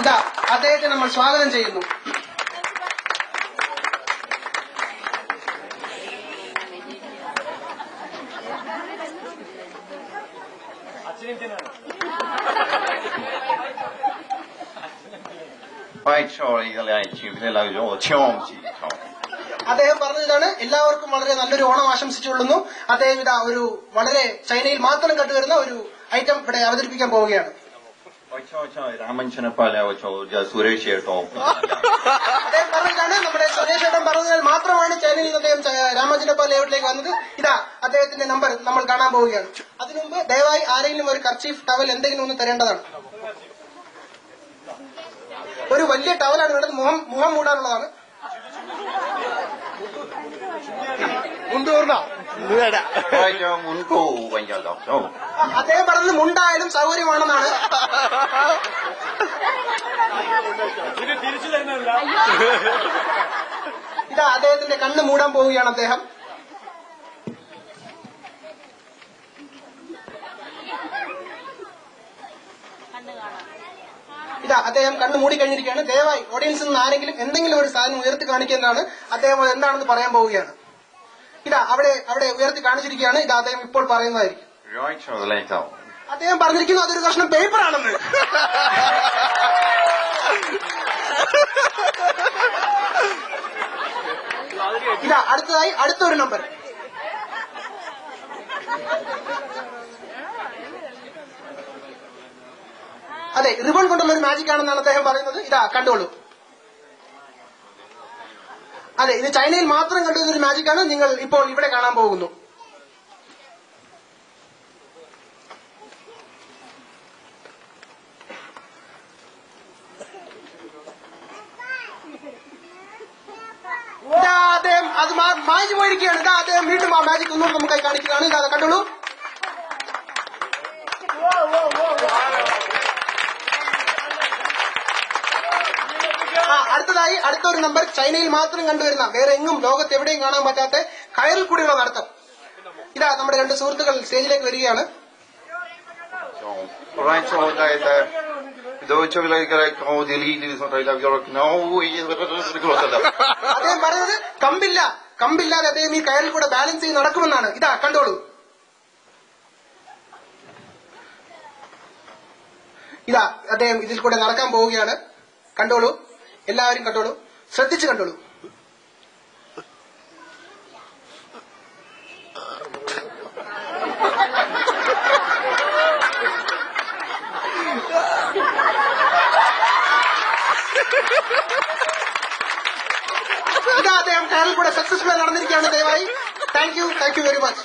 ഇതാ അദ്ദേഹത്തെ നമ്മൾ സ്വാഗതം ചെയ്യുന്നു. അദ്ദേഹം പറഞ്ഞതാണ് എല്ലാവർക്കും വളരെ നല്ലൊരു ഓണം ആശംസിച്ചുകൊള്ളുന്നു. അദ്ദേഹം ഇതാ ഒരു വളരെ ചൈനയിൽ മാത്രം കണ്ടുവരുന്ന ഒരു ഐറ്റം ഇവിടെ അവതരിപ്പിക്കാൻ പോവുകയാണ്. അദ്ദേഹം പറഞ്ഞതാണ് നമ്മുടെ സുരേഷ് ഏട്ടൻ പറഞ്ഞാൽ മാത്രമാണ് ചൈനയിൽ നിന്ന് അദ്ദേഹം രാമചന്ദ്രപ്പാൽ ലേഔട്ടിലേക്ക് വന്നത്. ഇതാ അദ്ദേഹത്തിന്റെ നമ്പർ നമ്മൾ കാണാൻ പോവുകയാണ്. അതിനുമുമ്പ് ദയവായി ആരെങ്കിലും ഒരു കർച്ചീഫ് ടവൽ എന്തെങ്കിലും ഒന്ന് തരേണ്ടതാണ്. ഒരു വലിയ ടവലാണ് വേണ്ടത്, മുഖം മൂടാനുള്ളതാണ്. അദ്ദേഹം പറഞ്ഞത് മുണ്ടായാലും സൗകര്യമാണെന്നാണ്. ഇതാ അദ്ദേഹത്തിന്റെ കണ്ണ് മൂടാൻ പോവുകയാണ് അദ്ദേഹം. ഇതാ അദ്ദേഹം കണ്ണ് മൂടിക്കഴിഞ്ഞിരിക്കുകയാണ്. ദയവായി ഓഡിയൻസിൽ നിന്ന് ആരെങ്കിലും എന്തെങ്കിലും ഒരു സാധനം ഉയർത്തി കാണിക്കുന്നതാണ്. അദ്ദേഹം അത് എന്താണെന്ന് പറയാൻ പോവുകയാണ്. ഇതാ അവിടെ ഉയർത്തി കാണിച്ചിരിക്കുകയാണ്. ഇത് അദ്ദേഹം ഇപ്പോൾ പറയുന്നതായിരിക്കും. അദ്ദേഹം പറഞ്ഞിരിക്കുന്നു അതൊരു കഷ്ണം പേപ്പർ ആണെന്ന്. ഇതാ അടുത്തതായി അടുത്തൊരു നമ്പർ. അതെ, റിബൺ കൊണ്ടുള്ള ഒരു മാജിക് ആണെന്നാണ് അദ്ദേഹം പറയുന്നത്. ഇതാ കണ്ടോളൂ. അതെ, ഇത് ചൈനയിൽ മാത്രം കണ്ടുവരുന്ന ഒരു മാജിക് ആണ്. നിങ്ങൾ ഇപ്പോൾ ഇവിടെ കാണാൻ പോകുന്നു. ഇതാ അദ്ദേഹം അത് മാജിക് പോയിരിക്കുകയാണ്. ഇതാ അദ്ദേഹം വീണ്ടും ആ മാജിക് ഒന്നും നമുക്കായി കാണിക്കുകയാണ്. ഇതാ കണ്ടോളൂ. അടുത്തതായി അടുത്തൊരു നമ്പർ ചൈനയിൽ മാത്രം കണ്ടുവരുന്ന, വേറെ എങ്ങും ലോകത്ത് എവിടെയും കാണാൻ പറ്റാത്ത കയറിൽ കൂടിയുള്ള നടത്തം. ഇതാ നമ്മുടെ രണ്ട് സുഹൃത്തുക്കൾ സ്റ്റേജിലേക്ക് വരികയാണ്. അദ്ദേഹം പറയുന്നത് കമ്പില്ലാതെ അദ്ദേഹം ഈ കയറിൽ കൂടെ ബാലൻസ് ചെയ്ത് നടക്കുമെന്നാണ്. ഇതാ കണ്ടോളൂ. ഇതാ അദ്ദേഹം ഇതിൽ കൂടെ നടക്കാൻ പോവുകയാണ്. കണ്ടോളൂ, എല്ലാവരും കണ്ടോളൂ, ശ്രദ്ധിച്ചു കണ്ടോളൂ. ഇതാ അദ്ദേഹം കയറിൽ കൂടെ സക്സസ്ഫുൾ നടന്നിരിക്കുകയാണ്. ദയവായി താങ്ക് യു വെരി മച്ച്.